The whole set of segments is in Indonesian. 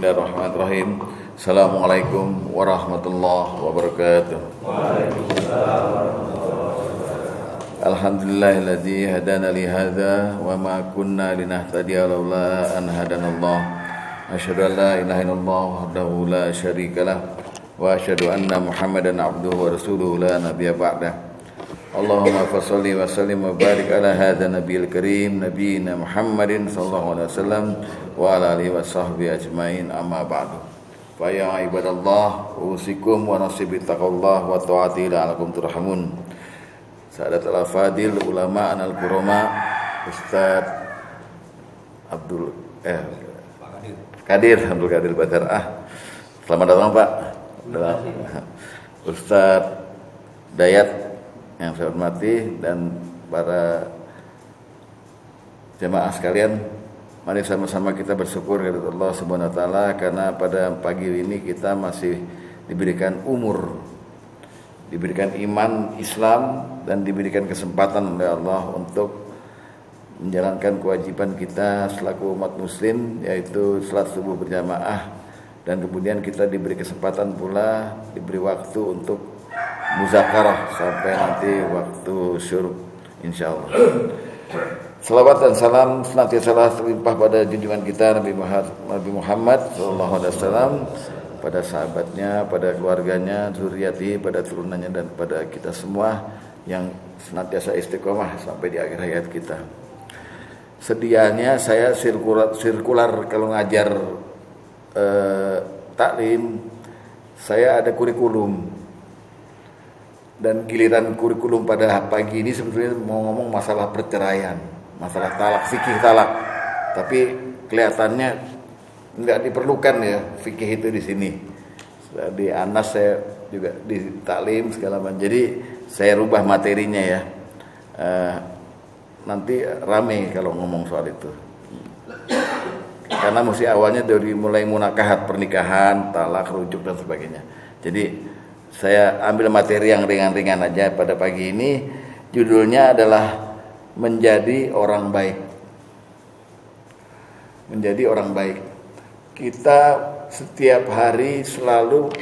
Bismillahirrahmanirrahim. Assalamualaikum warahmatullahi wabarakatuh. Alhamdulillahilladzi hadana li hadza wa ma kunna linahtadiya laula an hadanallah. Asyhadu an la ilaha illallah wahdahu la syarikalah wa asyhadu anna Muhammadan abduhu wa rasuluhu la nabiyya ba'dah. Allahumma fasholli wa sallim wa barik ala hadza nabiyil karim nabiyina Muhammadin sallallahu alaihi wasallam wa ala alihi wa sahbihi ajmain, amma ba'du. Fa ya ibadallah, usikum wa nasibi taqwallah wa ta'ati la'alakum turhamun. Sadatul afadil ulama anal kurama Ustaz Abdul Qadir Badar. Selamat datang Pak. Ustaz Dayat yang saya hormati dan para jemaah sekalian, mari sama-sama kita bersyukur kepada Allah Subhanahu wa taala karena pada pagi ini kita masih diberikan umur, diberikan iman Islam dan diberikan kesempatan oleh Allah untuk menjalankan kewajiban kita selaku umat muslim, yaitu salat subuh berjamaah, dan kemudian kita diberi kesempatan pula, diberi waktu untuk muzakarah sampai nanti waktu syuruk insyaallah. Salawat dan salam senantiasa terlimpah pada junjungan kita Nabi Muhammad sallallahu alaihi wasallam, pada sahabatnya, pada keluarganya, zuriati, pada turunannya, dan pada kita semua yang senantiasa istiqomah sampai di akhir hayat kita. Sedianya saya sirkular kalau ngajar taklim, saya ada kurikulum. Dan giliran kurikulum pada pagi ini sebetulnya mau ngomong masalah perceraian, masalah talak, fikih talak. Tapi kelihatannya nggak diperlukan ya fikih itu di sini. Di Anas saya juga di taklim segala macam. Jadi saya rubah materinya ya. Nanti rame kalau ngomong soal itu. Karena mesti awalnya dari mulai munakahat, pernikahan, talak, rujuk dan sebagainya. Jadi saya ambil materi yang ringan-ringan aja pada pagi ini. Judulnya adalah menjadi orang baik. Menjadi orang baik. Kita setiap hari selalu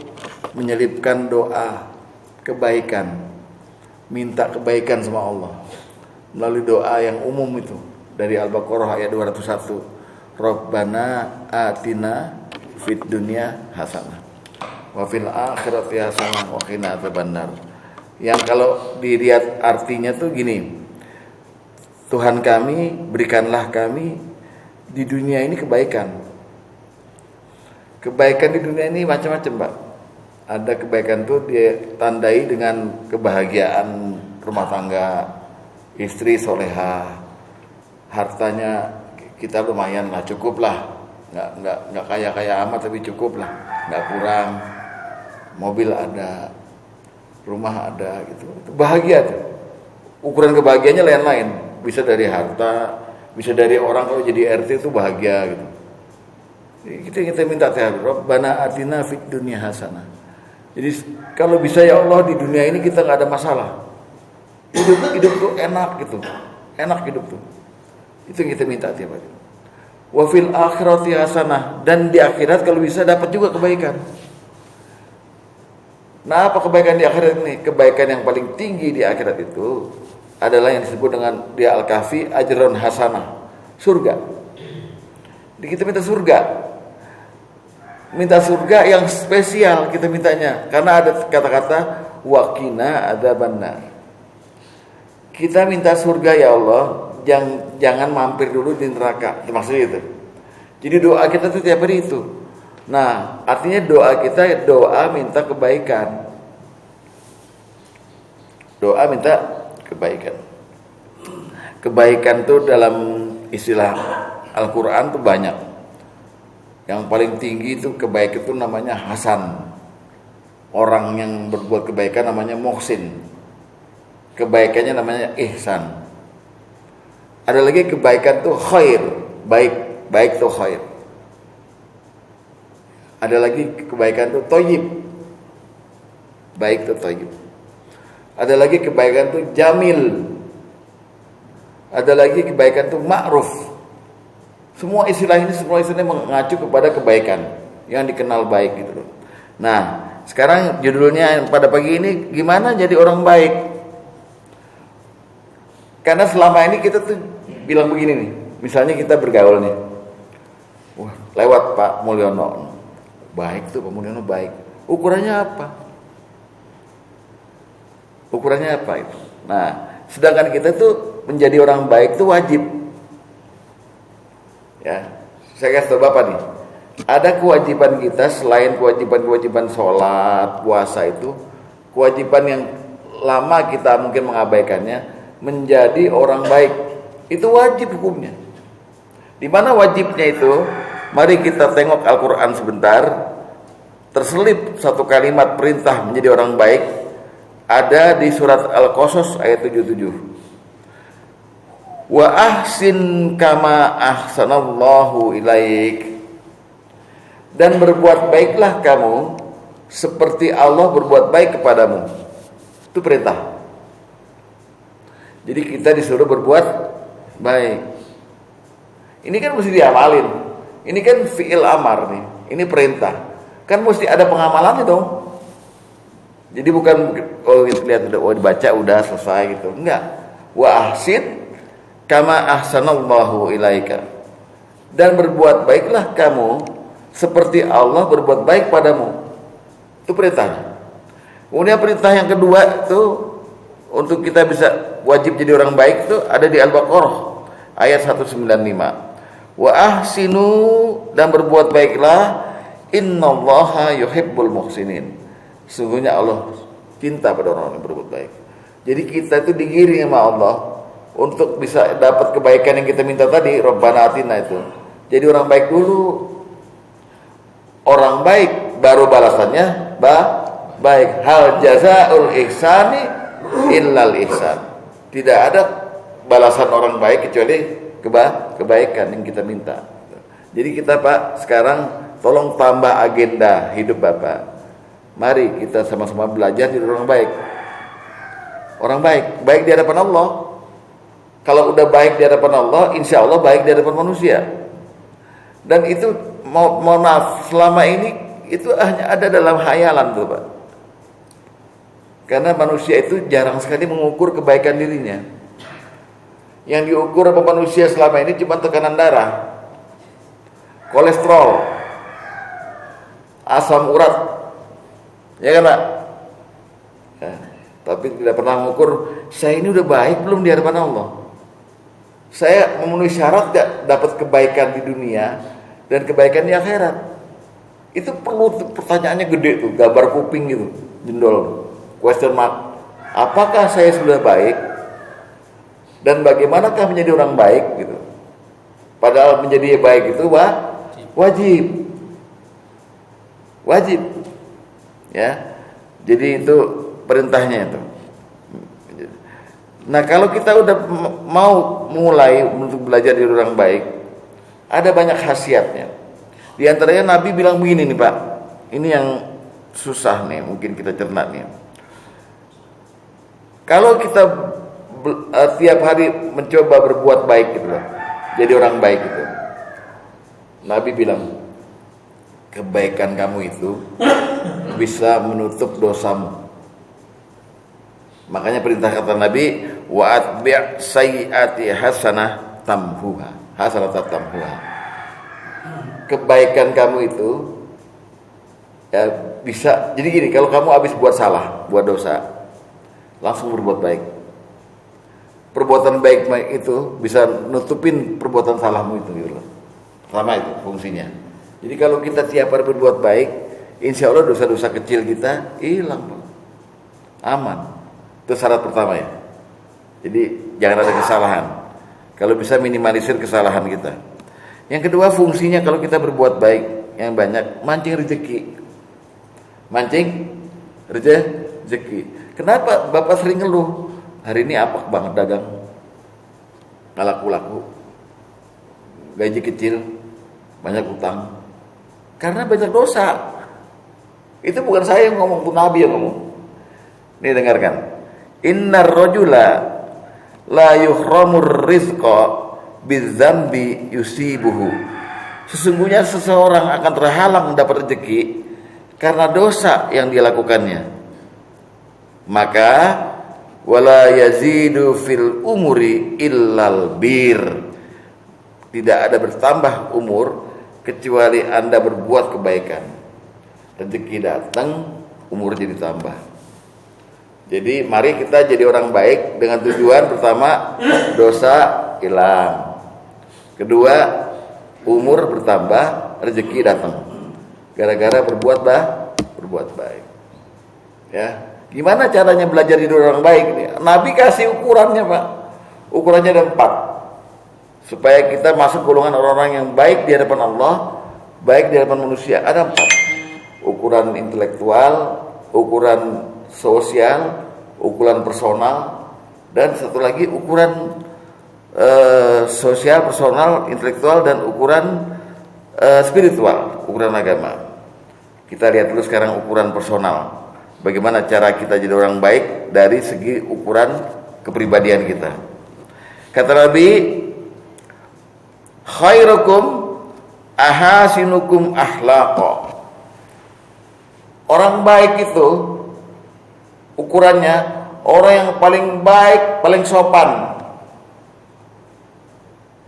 menyelipkan doa kebaikan, minta kebaikan sama Allah melalui doa yang umum itu dari Al-Baqarah ayat 201. Rabbana atina fid dunya hasanah wa fil akhirati hasanah wa qina adzabannar. Yang kalau dilihat artinya tuh gini, Tuhan kami, berikanlah kami di dunia ini kebaikan. Kebaikan di dunia ini macam-macam, Pak. Ada kebaikan tuh dia tandai dengan kebahagiaan rumah tangga, istri soleha, hartanya kita lumayan lah, cukup lah, nggak kaya amat tapi cukup lah, nggak kurang. Mobil ada, rumah ada, gitu. Bahagia tuh. Ukuran kebahagiaannya lain-lain. Bisa dari harta, bisa dari orang kalau jadi RT itu bahagia gitu. Kita minta tahajud. Rabbana atina fid dunya hasanah. Jadi kalau bisa ya Allah di dunia ini kita nggak ada masalah. Hidup tuh enak gitu. Enak hidup tuh. Itu yang kita minta tiap hari. Wa fil akhirati hasanah, dan di akhirat kalau bisa dapat juga kebaikan. Nah, apa kebaikan di akhirat ini? Kebaikan yang paling tinggi di akhirat itu adalah yang disebut dengan di Al-Kahfi ajrun hasanah, surga. Kita minta surga. Minta surga yang spesial kita mintanya, karena ada kata-kata waqina adzabannar. Kita minta surga ya Allah, jangan mampir dulu di neraka. Maksudnya itu. Jadi doa kita tuh tiap hari itu. Nah, artinya doa kita doa minta kebaikan. Doa minta kebaikan. Kebaikan tuh dalam istilah Al-Qur'an tuh banyak. Yang paling tinggi itu kebaikan itu namanya hasan. Orang yang berbuat kebaikan namanya muhsin. Kebaikannya namanya ihsan. Ada lagi kebaikan tuh khair, baik tuh khair. Ada lagi kebaikan itu thayyib. Baik itu thayyib. Ada lagi kebaikan itu jamil. Ada lagi kebaikan itu ma'ruf. Semua istilah ini mengacu kepada kebaikan. yang dikenal baik gitu loh. Nah, sekarang judulnya pada pagi ini gimana jadi orang baik? Karena selama ini kita tuh bilang begini nih, misalnya kita bergaul nih, wah lewat Pak Mulyono, baik tuh Pak Mulyono baik. Ukurannya apa? Ukurannya apa itu? Nah, sedangkan kita tuh menjadi orang baik itu wajib. Ya, saya kasih tahu Bapak nih. Ada kewajiban kita selain kewajiban sholat, puasa itu, kewajiban yang lama kita mungkin mengabaikannya, menjadi orang baik. Itu wajib hukumnya. Di mana wajibnya itu? Mari kita tengok Al-Quran sebentar. Terselip satu kalimat perintah menjadi orang baik, ada di surat Al-Qasas ayat 77. Wa ahsin kama ahsanallahu ilaik. Dan berbuat baiklah kamu seperti Allah berbuat baik kepadamu. Itu perintah. Jadi kita disuruh berbuat baik. Ini kan mesti diamalin. Ini kan fi'il amar nih. Ini perintah. Kan mesti ada pengamalannya dong. Jadi bukan kalau kita lihat dibaca udah selesai gitu. Enggak. Wa ahsin kama ahsanallahu ilaika. Dan berbuat baiklah kamu seperti Allah berbuat baik padamu. Itu perintahnya. Kemudian perintah yang kedua itu untuk kita bisa wajib jadi orang baik itu ada di Al-Baqarah ayat 195. Wa ahsinu, dan berbuat baiklah, innallaha yuhibbul muhsinin. Sesungguhnya Allah cinta pada orang yang berbuat baik. Jadi kita itu digiring sama Allah untuk bisa dapat kebaikan yang kita minta tadi, Rabbana atina itu. Jadi orang baik dulu. Orang baik baru balasannya baik. Hal jazaul ihsani illal ihsan. Tidak ada balasan orang baik kecuali kebaikan yang kita minta. Jadi kita Pak sekarang tolong tambah agenda hidup Bapak. Mari kita sama-sama belajar jadi orang baik. Orang baik di hadapan Allah. Kalau udah baik di hadapan Allah, insya Allah baik di hadapan manusia. Dan itu mohon maaf, selama ini itu hanya ada dalam khayalan tuh Pak. Karena manusia itu jarang sekali mengukur kebaikan dirinya. Yang diukur apa manusia selama ini cuma tekanan darah, kolesterol, asam urat, ya kan Pak? Ya, tapi tidak pernah mengukur saya ini udah baik belum di hadapan Allah. Saya memenuhi syarat gak dapat kebaikan di dunia dan kebaikan di akhirat. Itu perlu pertanyaannya gede tuh, gambar kuping gitu, jendol, question mark. Apakah saya sudah baik? Dan bagaimanakah menjadi orang baik gitu? Padahal menjadi baik itu wajib. Ya. Jadi itu perintahnya itu. Nah, kalau kita udah mau mulai untuk belajar jadi orang baik, ada banyak khasiatnya. Di antaranya Nabi bilang begini nih Pak. Ini yang susah nih, mungkin kita cerna nih. Kalau kita tiap hari mencoba berbuat baik gitu loh, jadi orang baik gitu. Nabi bilang, kebaikan kamu itu bisa menutup dosamu. Makanya perintah kata Nabi, wa atbi' sayyi'ati hasanah tamhuha. Kebaikan kamu itu ya bisa. Jadi gini, kalau kamu habis buat salah, buat dosa, langsung berbuat baik. Perbuatan baik itu bisa nutupin perbuatan salahmu itu gitu loh. Sama itu fungsinya. Jadi kalau kita tiap hari berbuat baik, insya Allah dosa-dosa kecil kita hilang, aman. Itu syarat pertama ya. Jadi jangan ada kesalahan. Kalau bisa minimalisir kesalahan kita. Yang kedua fungsinya kalau kita berbuat baik yang banyak, mancing rezeki. Kenapa Bapak sering ngeluh? Hari ini apa banget dagang, nggak laku-laku, gaji kecil, banyak utang. Karena banyak dosa. Itu bukan saya yang ngomong, itu Nabi yang ngomong. Nih dengarkan. Innar rajula la yuhramur rizqa bidzambi yusibuhu. Sesungguhnya seseorang akan terhalang mendapat rezeki karena dosa yang dia lakukannya. Maka wala yazidu fil umuri illal bir. Tidak ada bertambah umur kecuali Anda berbuat kebaikan. Rezeki datang, umur jadi tambah. Jadi mari kita jadi orang baik dengan tujuan pertama dosa hilang. Kedua, umur bertambah, rezeki datang. Gara-gara berbuat baik. Ya, gimana caranya belajar jadi orang baik? Nabi kasih ukurannya, Pak. Ukurannya ada 4. Supaya kita masuk golongan orang-orang yang baik di hadapan Allah, baik di hadapan manusia. Ada 4. Ukuran intelektual, ukuran sosial, ukuran personal, dan satu lagi ukuran sosial, personal, intelektual, dan ukuran spiritual, ukuran agama. Kita lihat dulu sekarang ukuran personal. Bagaimana cara kita jadi orang baik dari segi ukuran kepribadian kita. Kata Nabi, khairukum ahasinukum akhlaqa. Orang baik itu ukurannya orang yang paling baik, paling sopan,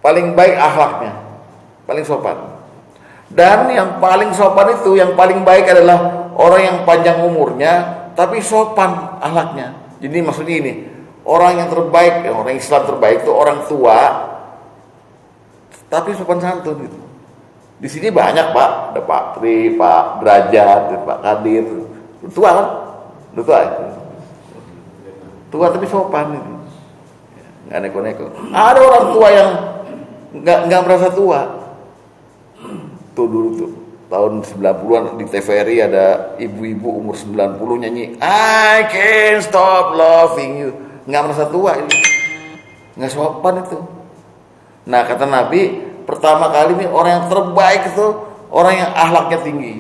paling baik akhlaknya, paling sopan. Dan yang paling sopan itu, yang paling baik adalah orang yang panjang umurnya tapi sopan akhlaknya. Jadi maksudnya ini, orang yang terbaik, orang Islam terbaik itu orang tua tapi sopan santun gitu. Di sini banyak, Pak, ada Pak Tri, Pak Derajat, Pak Kadir, tua kan? Tua. Tua tapi sopan gitu. Nggak neko-neko. Ada orang tua yang nggak merasa tua. Tuh dulu tuh tahun 90-an di TVRI ada ibu-ibu umur 90 nyanyi I can't stop loving you. Nggak merasa tua ini. Nggak sopan itu. Nah, kata Nabi, pertama kali nih orang yang terbaik itu orang yang akhlaknya tinggi.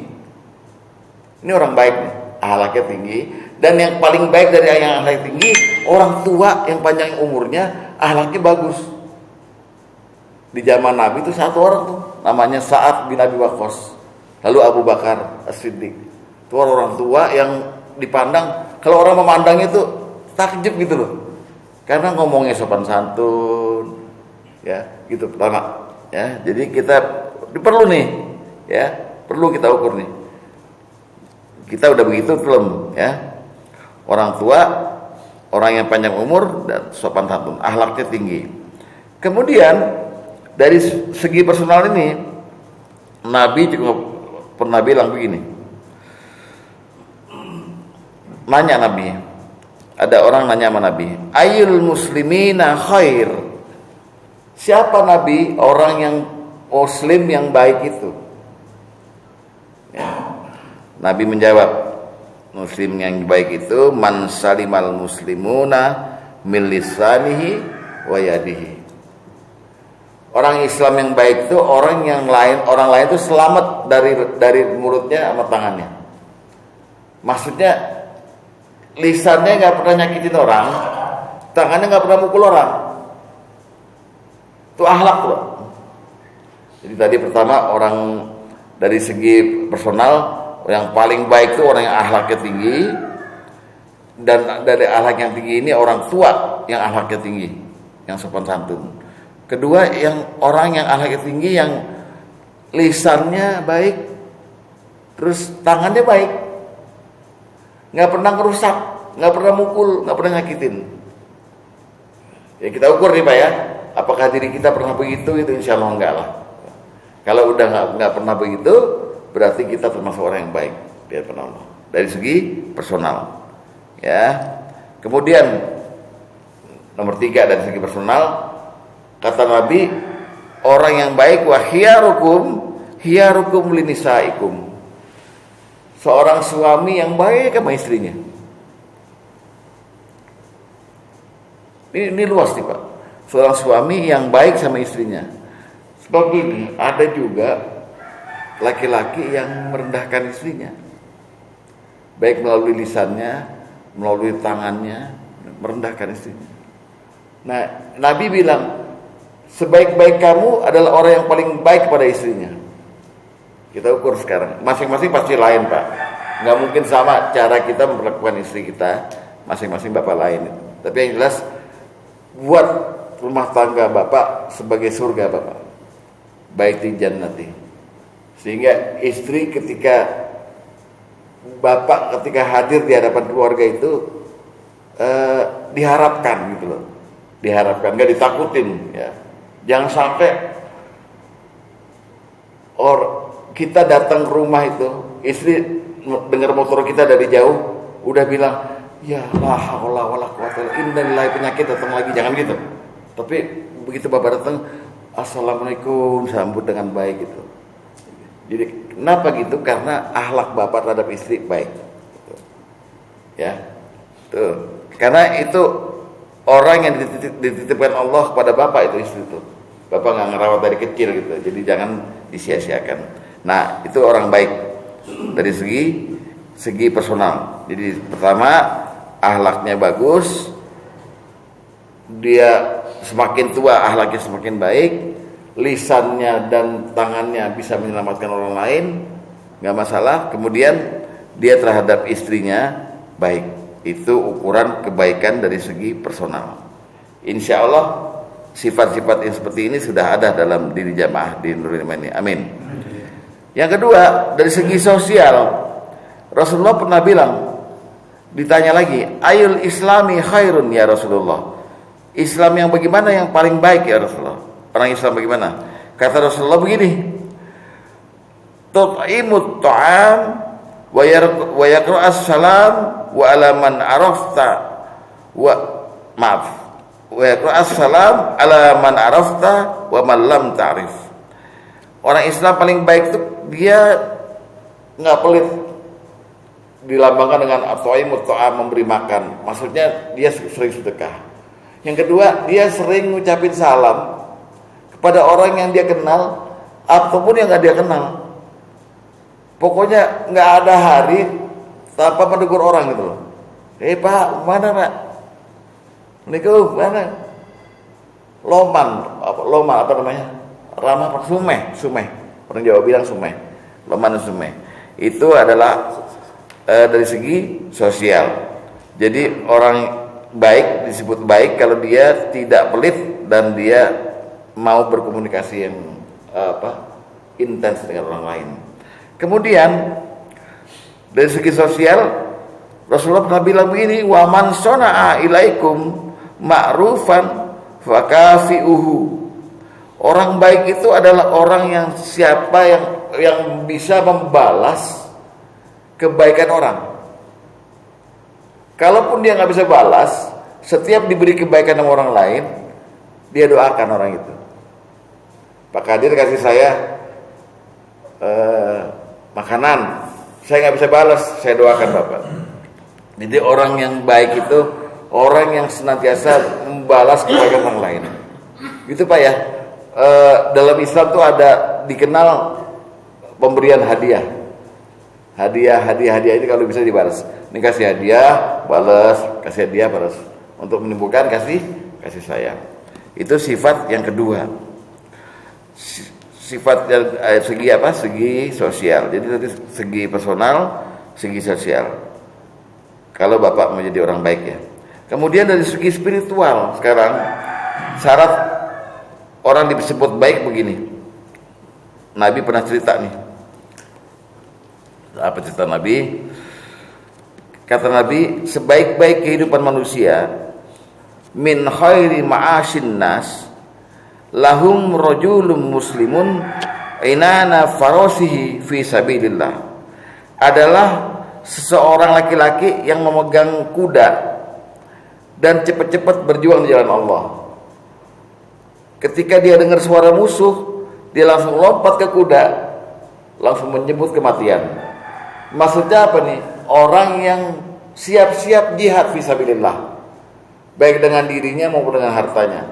Ini orang baik nih, akhlaknya tinggi. Dan yang paling baik dari yang akhlaknya tinggi, orang tua yang panjang umurnya, akhlaknya bagus. Di zaman Nabi itu satu orang tuh, namanya Sa'ad bin Abi Waqqas. Lalu Abu Bakar As-Siddiq. Itu orang tua yang dipandang, kalau orang memandang itu takjub gitu loh. Karena ngomongnya sopan santun, ya gitu pertama. Ya, jadi kita perlu nih, ya perlu kita ukur nih. Kita udah begitu belum, ya? Orang tua, orang yang panjang umur dan sopan santun, akhlaknya tinggi. Kemudian dari segi personal ini, Nabi juga pernah bilang begini. Nanya Nabi, ada orang nanya sama Nabi, Ayyul muslimina khair. Siapa Nabi orang yang muslim yang baik itu? Ya. Nabi menjawab, muslim yang baik itu man salimal muslimuna min lisanihi wa yadihi. Orang Islam yang baik itu orang lain itu selamat dari mulutnya sama tangannya. Maksudnya lisannya nggak pernah nyakitin orang, tangannya nggak pernah mukul orang. Itu akhlak loh. Jadi tadi pertama orang dari segi personal yang paling baik itu orang yang akhlaknya tinggi, dan dari akhlak yang tinggi ini orang tua yang akhlaknya tinggi, yang sopan santun. Kedua, yang orang yang akhlaknya tinggi, yang lisannya baik, terus tangannya baik, nggak pernah ngerusak, nggak pernah mukul, nggak pernah nyakitin. Ya kita ukur nih Pak ya, apakah diri kita pernah begitu? Itu insya Allah enggak lah. Kalau udah nggak pernah begitu, berarti kita termasuk orang yang baik di hadapan Allah dari segi personal. Ya. Kemudian nomor 3 dari segi personal. Kata Nabi, orang yang baik wa khiyarukum linisaikum. Seorang suami yang baik sama istrinya. Ini luas nih Pak. Seorang suami yang baik sama istrinya. Sebab ini ada juga laki-laki yang merendahkan istrinya. Baik melalui lisannya, melalui tangannya, merendahkan istrinya. Nah, Nabi bilang, sebaik-baik kamu adalah orang yang paling baik kepada istrinya. Kita ukur sekarang. Masing-masing pasti lain, Pak. Nggak mungkin sama cara kita memperlakukan istri kita. Masing-masing bapak lain. Tapi yang jelas, buat rumah tangga bapak sebagai surga bapak. Baiti jannati. Sehingga istri ketika bapak ketika hadir di hadapan keluarga itu diharapkan gitu loh. Diharapkan, nggak ditakutin ya. Jangan sampai kita datang ke rumah itu, istri dengar motor kita dari jauh, udah bilang, ya la haula wala quwata illa billah, penyakit datang lagi, jangan gitu. Tapi begitu bapak datang, assalamualaikum, sambut dengan baik gitu. Jadi kenapa gitu? Karena akhlak bapak terhadap istri baik. Gitu. Ya, tuh. Karena itu orang yang dititipkan Allah kepada bapak itu istri itu. Bapak nggak ngerawat dari kecil gitu, jadi jangan disia-siakan. Nah, itu orang baik dari segi personal. Jadi pertama, akhlaknya bagus, dia semakin tua akhlaknya semakin baik, lisannya dan tangannya bisa menyelamatkan orang lain, nggak masalah. Kemudian dia terhadap istrinya baik. Itu ukuran kebaikan dari segi personal. Insya Allah sifat-sifat yang seperti ini sudah ada dalam diri jamaah di Nurul Iman ini. Amin. Yang kedua, dari segi sosial, Rasulullah pernah bilang, ditanya lagi, ayul islami khairun ya Rasulullah. Islam yang bagaimana yang paling baik ya Rasulullah? Orang Islam bagaimana? Kata Rasulullah begini, tut'imut ta'am wa yaqra'as salam wa alaman arafta wa yaqra'as salam alaman arafta wa man lam ta'rif. Orang Islam paling baik itu dia nggak pelit, dilambangkan dengan at-ta'imut ta'am, memberi makan. Maksudnya dia sering sedekah. Yang kedua, dia sering ngucapin salam kepada orang yang dia kenal ataupun yang nggak dia kenal. Pokoknya nggak ada hari tanpa menegur orang gitu loh. Pak, mana Pak? Assalamualaikum, mana? Loman apa namanya? Ramah Pak, Sumeh. Orang Jawa bilang Sumeh. Loman dan Sumeh. Itu adalah dari segi sosial. Jadi orang baik disebut baik kalau dia tidak pelit dan dia mau berkomunikasi yang intens dengan orang lain. Kemudian dari segi sosial, Rasulullah pernah bilang begini, wa man sona'a ilaikum ma'rufan fakafi'uhu. Orang baik itu adalah orang yang siapa yang bisa membalas kebaikan orang. Kalaupun dia nggak bisa balas, setiap diberi kebaikan sama orang lain, dia doakan orang itu. Pak Kadir kasih saya makanan, saya nggak bisa balas, saya doakan Bapak. Jadi orang yang baik itu orang yang senantiasa membalas kebaikan orang lain. Gitu Pak ya. Dalam Islam tuh ada dikenal pemberian hadiah. Hadiah ini kalau bisa dibalas. Ini kasih hadiah, balas, kasih hadiah, balas. Untuk menimbulkan kasih sayang. Itu sifat yang kedua. Sifat segi apa? Segi sosial. Jadi dari segi personal, segi sosial. Kalau Bapak menjadi orang baik ya. Kemudian dari segi spiritual sekarang syarat orang disebut baik begini. Nabi pernah cerita nih. Apa cerita Nabi? Kata Nabi, sebaik-baik kehidupan manusia min khairi ma'asyin nas lahum rajulun muslimun inana farasihi fi sabilillah. Adalah seseorang laki-laki yang memegang kuda dan cepat-cepat berjuang di jalan Allah. Ketika dia dengar suara musuh, dia langsung lompat ke kuda, langsung menyebut kematian. Maksudnya apa nih? Orang yang siap-siap jihad fisabilillah, baik dengan dirinya maupun dengan hartanya.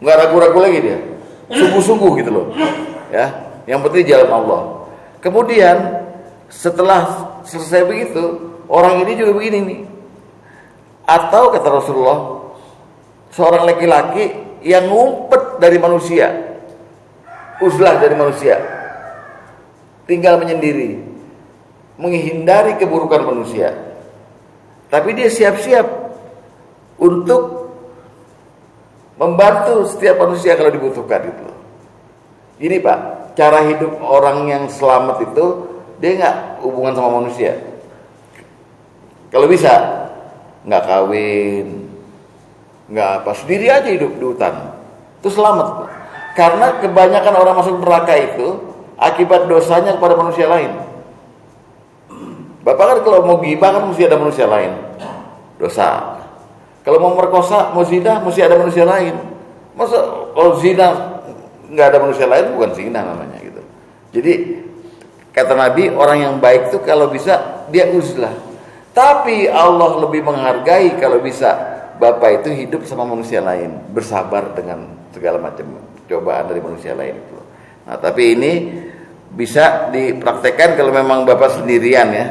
Nggak ragu-ragu lagi dia, sungguh-sungguh gitu loh. Ya, yang penting jalan Allah. Kemudian setelah selesai begitu, orang ini juga begini nih. Atau kata Rasulullah, seorang laki-laki yang ngumpet dari manusia, uzlah dari manusia, tinggal menyendiri, menghindari keburukan manusia. Tapi dia siap-siap untuk membantu setiap manusia kalau dibutuhkan gitu. Ini Pak, cara hidup orang yang selamat itu dia nggak hubungan sama manusia. Kalau bisa nggak kawin, nggak apa, sendiri aja hidup di hutan, itu selamat Pak. Karena kebanyakan orang masuk neraka itu akibat dosanya kepada manusia lain. Bapak kan kalau mau gibah kan mesti ada manusia lain, dosa. Kalau mau merkosa, mau zina, mesti ada manusia lain. Masa kalau zina nggak ada manusia lain, bukan zina namanya gitu. Jadi kata Nabi, orang yang baik itu kalau bisa dia uzlah. Tapi Allah lebih menghargai kalau bisa Bapak itu hidup sama manusia lain, bersabar dengan segala macam cobaan dari manusia lain itu. Nah, tapi ini bisa dipraktekkan kalau memang Bapak sendirian ya.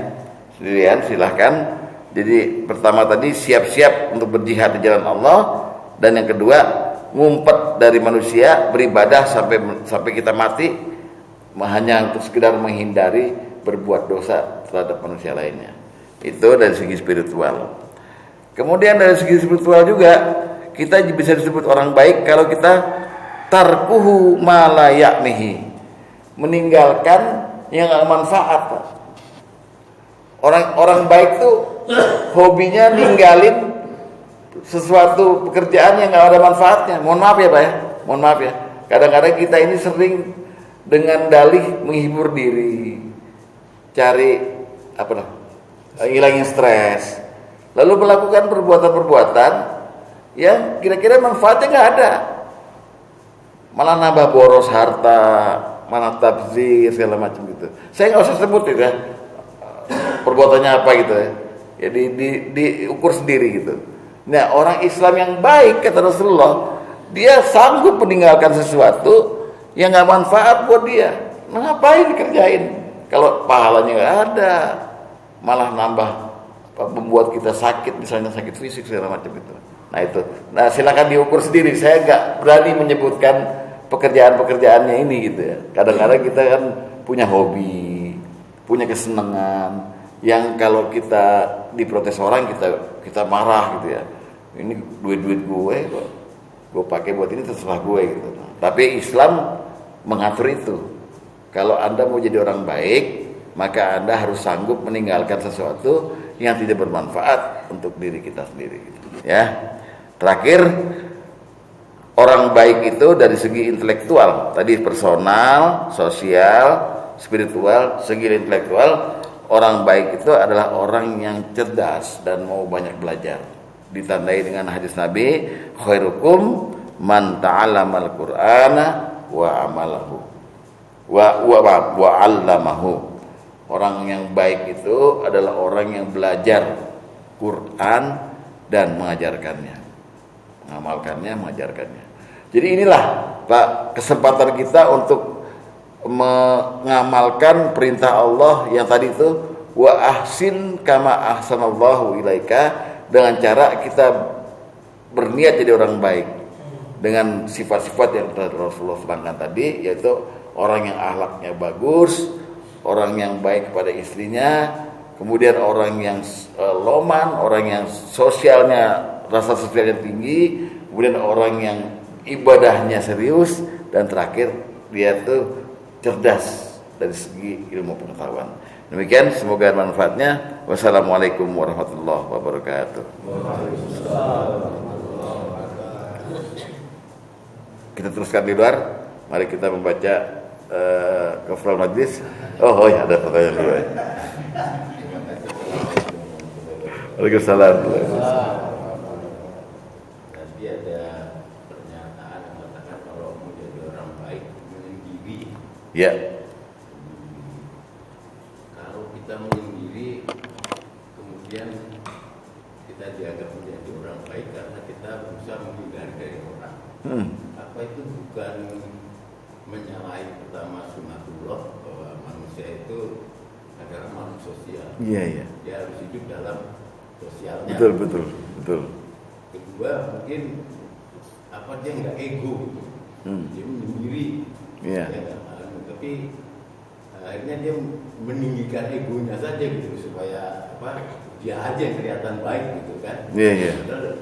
Sendirian silahkan. Jadi pertama tadi siap-siap untuk berjihad di jalan Allah, dan yang kedua ngumpet dari manusia, beribadah sampai kita mati hanya untuk sekedar menghindari berbuat dosa terhadap manusia lainnya. Itu dari segi spiritual. Kemudian dari segi spiritual juga kita bisa disebut orang baik kalau kita tarkuhu ma la ya'nihi, meninggalkan yang enggak manfaat. Orang baik tuh hobinya ninggalin sesuatu pekerjaan yang nggak ada manfaatnya. Mohon maaf ya Pak ya, mohon maaf ya. Kadang-kadang kita ini sering dengan dalih menghibur diri, cari ngilangin stres, lalu melakukan perbuatan-perbuatan yang kira-kira manfaatnya nggak ada, malah nambah boros harta, malah tabzir segala macam gitu. Saya nggak usah sebut ya perbuatannya apa gitu ya. Ya diukur sendiri gitu. Nah, orang Islam yang baik kata Rasulullah, dia sanggup meninggalkan sesuatu yang nggak manfaat buat dia. Nah, ngapain dikerjain kalau pahalanya nggak ada, malah nambah membuat kita sakit, misalnya sakit fisik segala macam itu. Nah itu. Nah silakan diukur sendiri. Saya nggak berani menyebutkan pekerjaan-pekerjaannya ini gitu ya. Kadang-kadang kita kan punya hobi, punya kesenangan yang kalau kita diprotes orang kita marah gitu ya. Ini duit gue pakai buat ini, terserah gue gitu. Tapi Islam mengatur itu. Kalau Anda mau jadi orang baik, maka Anda harus sanggup meninggalkan sesuatu yang tidak bermanfaat untuk diri kita sendiri gitu. Ya. Terakhir, orang baik itu dari segi intelektual, tadi personal, sosial, spiritual, segi intelektual. Orang baik itu adalah orang yang cerdas dan mau banyak belajar. Ditandai dengan hadis Nabi, khairukum man ta'allamal Qur'ana wa amalahu wa 'allamahu. Orang yang baik itu adalah orang yang belajar Quran dan mengajarkannya, mengamalkannya, mengajarkannya. Jadi inilah Pak kesempatan kita untuk mengamalkan perintah Allah yang tadi itu, wa ahsin kama ahsanallahu ilaika, dengan cara kita berniat jadi orang baik dengan sifat-sifat yang telah Rasulullah terangkan tadi, yaitu orang yang akhlaknya bagus, orang yang baik kepada istrinya, kemudian orang yang loman, orang yang sosialnya, rasa sosialnya tinggi, kemudian orang yang ibadahnya serius, dan terakhir dia tuh cerdas dari segi ilmu pengetahuan. Demikian, semoga manfaatnya. Wassalamualaikum warahmatullahi wabarakatuh. Kita teruskan di luar. Mari kita membaca kafaratul majlis. Oh ya, ada pertanyaan dulu ya. Waalaikumsalam. Tadi ada pernyataan yang mengatakan kalau mau jadi orang baik menyendiri. Ya. Kalau kita menyendiri, kemudian kita dianggap menjadi orang baik karena kita berusaha menghindari dari orang. Apa itu bukan menyalahi pertama sunatullah, bahwa manusia itu adalah makhluk sosial. Iya, iya. Dia harus hidup dalam sosialnya. Betul. Kedua, mungkin dia nggak ego, dia menyendiri. Iya. Tapi akhirnya dia meninggikan egonya saja gitu supaya dia aja yang kelihatan baik gitu kan. Padahal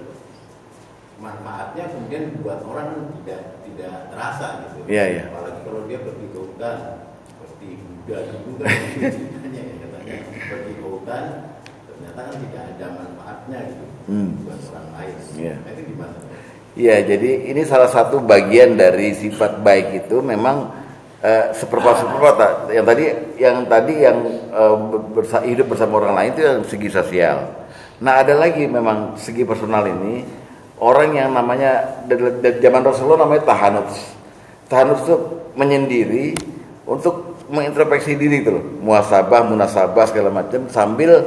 manfaatnya kemudian buat orang tidak terasa gitu. Apalagi kalau dia pergi ke hutan seperti Buddha dulu kan ceritanya ya, katanya pergi ke hutan ternyata kan tidak ada manfaatnya gitu buat orang lain. Nah, itu gimana? Iya, jadi ini salah satu bagian dari sifat baik itu memang seperempat yang tadi hidup bersama orang lain itu yang segi sosial. Nah, ada lagi memang segi personal ini orang yang namanya dari zaman Rasulullah namanya tahanuts. Tahanuts itu menyendiri untuk mengintrospeksi diri itu loh, muhasabah, munasabah segala macam sambil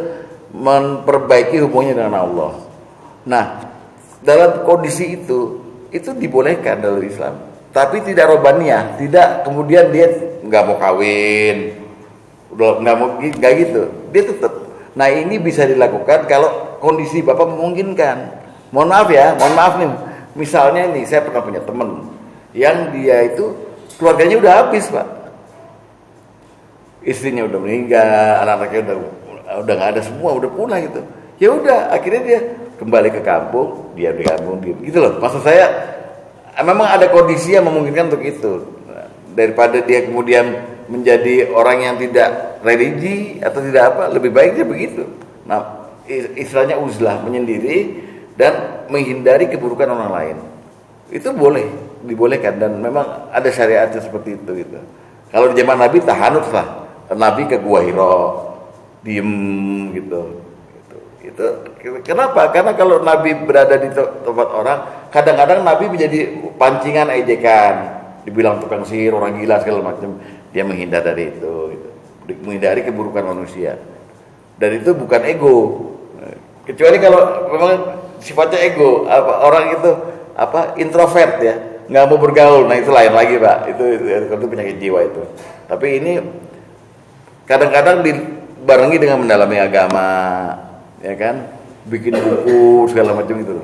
memperbaiki hubungannya dengan Allah. Nah, dalam kondisi itu dibolehkan dalam Islam, tapi tidak robaniyah, tidak kemudian dia nggak mau kawin, udah nggak gitu, dia tetap. Nah, ini bisa dilakukan kalau kondisi bapak memungkinkan. Mohon maaf nih, misalnya nih saya pernah punya teman yang dia itu keluarganya udah habis pak, istrinya udah meninggal, anak-anaknya udah nggak ada semua, udah punah gitu. Ya udah, akhirnya dia kembali ke kampung, dia di kampung gitu loh. Maksud saya memang ada kondisi yang memungkinkan untuk itu. Daripada dia kemudian menjadi orang yang tidak religi atau tidak apa, lebih baik dia begitu. Nah, istilahnya uzlah, menyendiri dan menghindari keburukan orang lain. Itu dibolehkan dan memang ada syariatnya seperti itu gitu. Kalau di zaman Nabi tahanut lah. Nabi ke Gua Hira, diem gitu. Itu kenapa? Karena kalau Nabi berada di tempat orang, kadang-kadang Nabi menjadi pancingan ejekan, dibilang tukang sihir, orang gila segala macam. Dia menghindar dari itu, gitu. Menghindari keburukan manusia. Dan itu bukan ego. Kecuali kalau memang sifatnya ego, orang itu introvert ya, nggak mau bergaul. Nah itu lain lagi pak. Itu penyakit jiwa itu. Tapi ini kadang-kadang dibarengi dengan mendalami agama, ya kan, bikin buku segala macam itu.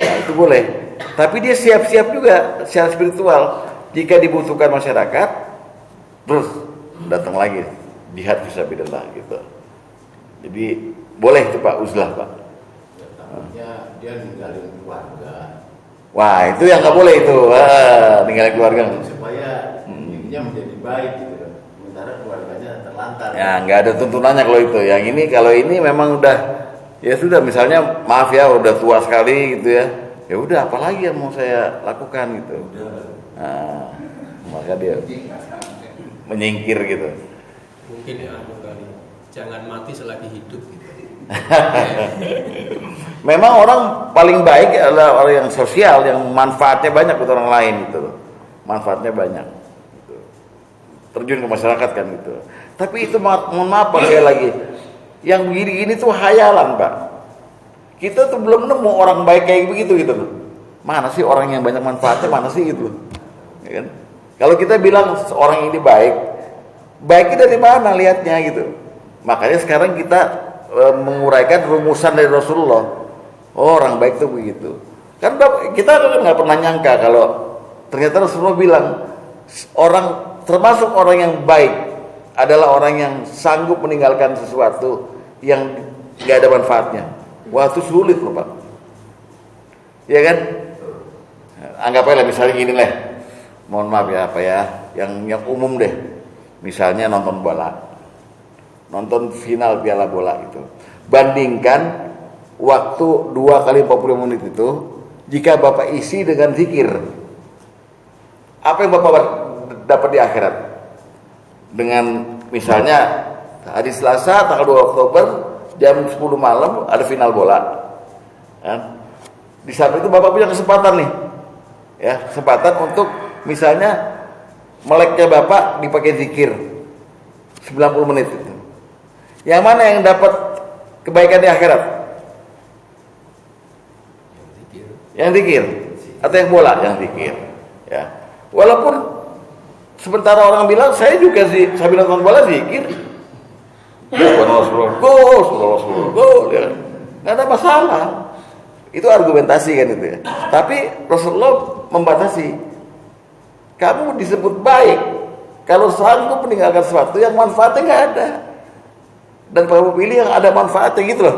Nah itu boleh. Tapi dia siap-siap juga secara spiritual. Jika dibutuhkan masyarakat, terus datang lagi jihad fisabilillah gitu. Jadi boleh itu pak, uzlah pak. Ya, takutnya dia ninggalin keluarga. Wah itu yang nggak boleh itu, ninggalin keluarga. Supaya dirinya menjadi baik gitu kan. Sementara keluarganya terlantar. Ya nggak ada tuntunannya kalau itu. Yang ini kalau ini memang udah ya sudah, misalnya maaf ya udah tua sekali gitu ya. Ya udah apalagi yang mau saya lakukan gitu. Nah, maka dia menyingkir gitu. Mungkin ya kali. Jangan mati selagi hidup gitu. Memang orang paling baik adalah orang yang sosial, yang manfaatnya banyak buat orang lain gitu loh. Manfaatnya banyak gitu. Terjun ke masyarakat kan gitu. Tapi itu mohon maaf sekali lagi, yang begini-gini tuh hayalan pak. Kita tuh belum nemu orang baik kayak begitu gitu loh. Mana sih orang yang banyak manfaatnya, mana sih gitu, ya kan? Kalau kita bilang seorang ini baik, baiknya dari mana lihatnya gitu. Makanya sekarang kita menguraikan rumusan dari Rasulullah. Oh, orang baik itu begitu. Kan kita nggak pernah nyangka kalau ternyata Rasulullah bilang orang termasuk orang yang baik adalah orang yang sanggup meninggalkan sesuatu yang nggak ada manfaatnya. Wah itu sulit loh pak. Ya kan? Anggap aja misalnya gini lah. Mohon maaf ya apa ya, yang umum deh. Misalnya nonton bola. Nonton final piala bola itu. Bandingkan waktu 2 kali 40 menit itu jika Bapak isi dengan zikir. Apa yang Bapak dapat di akhirat? Dengan misalnya hari Selasa tanggal 2 Oktober jam 10 malam ada final bola. Ya. Di saat itu Bapak punya kesempatan nih. Ya, kesempatan untuk misalnya meleknya Bapak dipakai zikir 90 menit itu. Yang mana yang dapat kebaikan di akhirat? Yang zikir atau yang bola? Yang zikir. Ya. Walaupun sementara orang bilang saya juga sih sambil nonton bola zikir. Gol, ya. Nggak ada masalah. Itu argumentasi kan itu ya. Tapi Rasulullah membatasi. Kamu disebut baik Kalau sanggup meninggalkan sesuatu yang manfaatnya nggak ada, dan kamu pilih yang ada manfaatnya gitu loh.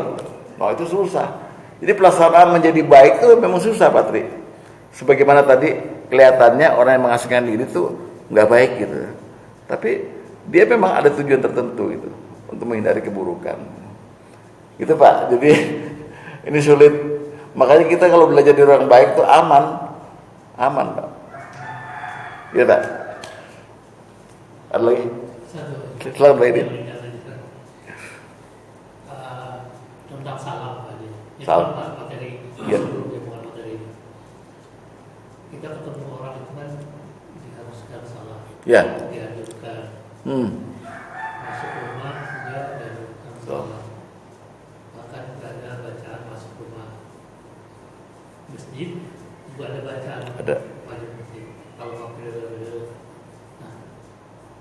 Nah itu susah. Jadi pelaksanaan menjadi baik itu memang susah, Pak Tri. Sebagaimana tadi kelihatannya orang yang mengasingkan diri itu nggak baik gitu, tapi dia memang ada tujuan tertentu itu untuk menghindari keburukan. Gitu Pak. Jadi ini sulit. Makanya kita kalau belajar dari orang baik itu aman Pak. Iya Pak. Ada lagi? Selamat Pak Idin. Tentang salam tadi. Salam. Materi. Iya. Bukan materi. Kita ketemu orang itu kan diharuskan salam. Ya. Dianjurkan. Masuk rumah dia dianjurkan salam. Bahkan ada bacaan masuk rumah. Masjid juga ada bacaan. Ada. Pada masjid. Kalau mampir. Nah,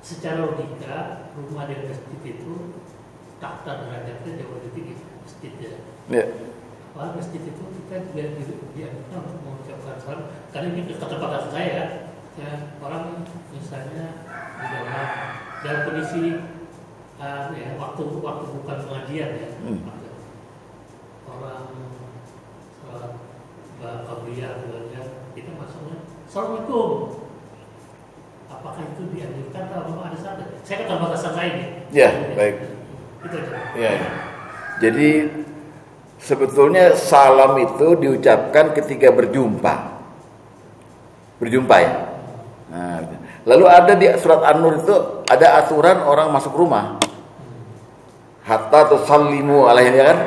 secara logika rumah dan masjid itu takta derajatnya jauh lebih tinggi masjid ya. Ya. Wah, masjid itu kita dianjurkan untuk mengucapkan salam. Karena ini ketepatan saya, ya orang misalnya di dalam kondisi ya, waktu bukan pengajian ya, orang sholat qabliyah kita masuknya assalamualaikum. Apakah itu dianjurkan atau ada saja? Saya keterbatasan saya ini. Ya, baik. Itu aja. Ya. Jadi sebetulnya salam itu diucapkan ketika berjumpa ya. Nah, lalu ada di surat An-Nur itu ada aturan orang masuk rumah. Hatta tusallimu alaihi kan?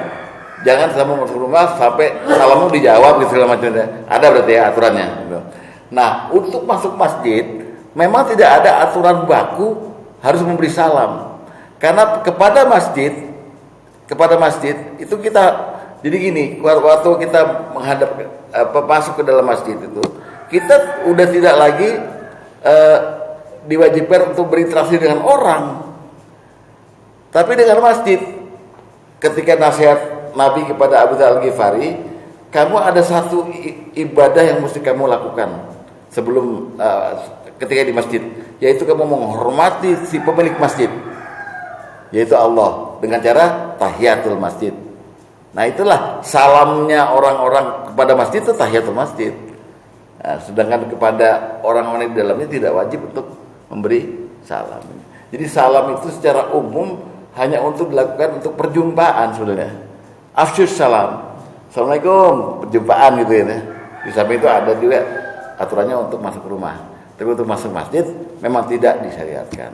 Jangan sama masuk rumah sampai salammu dijawab gitu segala macam. Ada berarti ya aturannya. Nah, untuk masuk masjid memang tidak ada aturan baku harus memberi salam. Karena kepada masjid itu kita jadi gini, waktu kita masuk ke dalam masjid itu, kita udah tidak lagi diwajibkan untuk berinteraksi dengan orang, tapi dengan masjid. Ketika nasihat Nabi kepada Abu Dzar Al-Ghifari, kamu ada satu ibadah yang mesti kamu lakukan sebelum ketika di masjid, yaitu kamu menghormati si pemilik masjid, yaitu Allah, dengan cara tahiyatul masjid. Nah itulah salamnya orang-orang kepada masjid itu tahiyatul masjid. Nah, sedangkan kepada orang-orang di dalamnya tidak wajib untuk memberi salam. Jadi salam itu secara umum hanya untuk dilakukan untuk perjumpaan sebenarnya. Afsyus salam. Assalamualaikum, perjumpaan gitu ya. Di samping itu ada juga aturannya untuk masuk rumah. Tapi untuk masuk masjid memang tidak disyariatkan.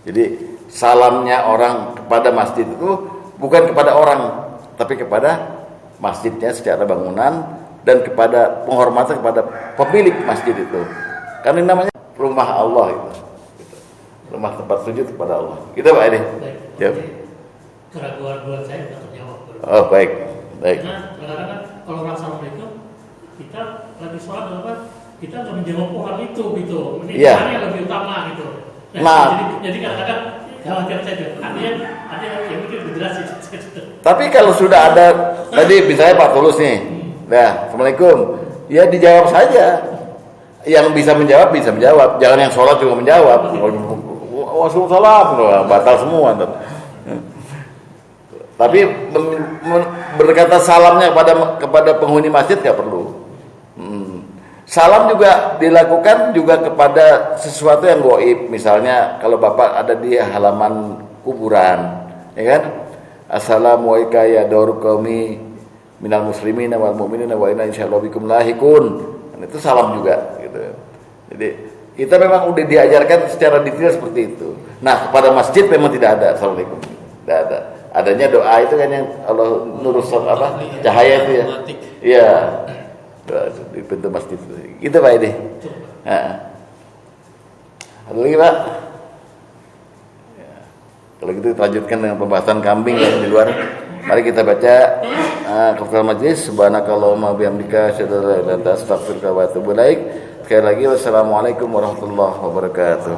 Jadi salamnya orang kepada masjid itu bukan kepada orang, tapi kepada masjidnya secara bangunan dan kepada penghormatan kepada pemilik masjid itu. Karena ini namanya rumah Allah itu. Rumah tempat sujud kepada Allah. Kita Pak ini. Baik. Keraguan-keraguan saya sudah terjawab. Oh baik. Karena kadang-kadang kalau orang assalamualaikum, kita lagi sholat apa? Kita nggak menjawab orang itu gitu. Ini yang lebih utama gitu. Nah, jadi kadang-kadang khawatir saja. Artinya yang mungkin dijelasin. Tapi kalau sudah ada tadi misalnya Pak Tulus nih, nah, assalamualaikum, ya dijawab saja. Yang bisa menjawab, jangan yang sholat juga menjawab. Waalaikumsalam, batal semua. Tapi berkata salamnya kepada penghuni masjid nggak perlu. Salam juga dilakukan juga kepada sesuatu yang gaib. Misalnya kalau Bapak ada di halaman kuburan, ya kan? Assalamualaikum ya daur qaumi minal muslimina wal mu'minina wa inna insyaallah bikum lahiqun. Itu salam juga gitu. Jadi kita memang udah diajarkan secara detail seperti itu. Nah, kepada masjid memang tidak ada assalamualaikum. Tidak ada. Adanya doa itu kan yang Allah nurus apa? Cahaya itu ya. Iya. Di pintu masjid itu. Gitu Pak ini. Heeh. Ada lagi Pak? Ya. Kalau gitu kita lanjutkan dengan pembahasan kambing yang di luar. Mari kita baca Kafal Majlis. Subhanakallahumma bihamdika asyhadu an la ilaha illa anta astaghfiruka wa atubu ilaik. Sekali lagi wassalamualaikum warahmatullahi wabarakatuh.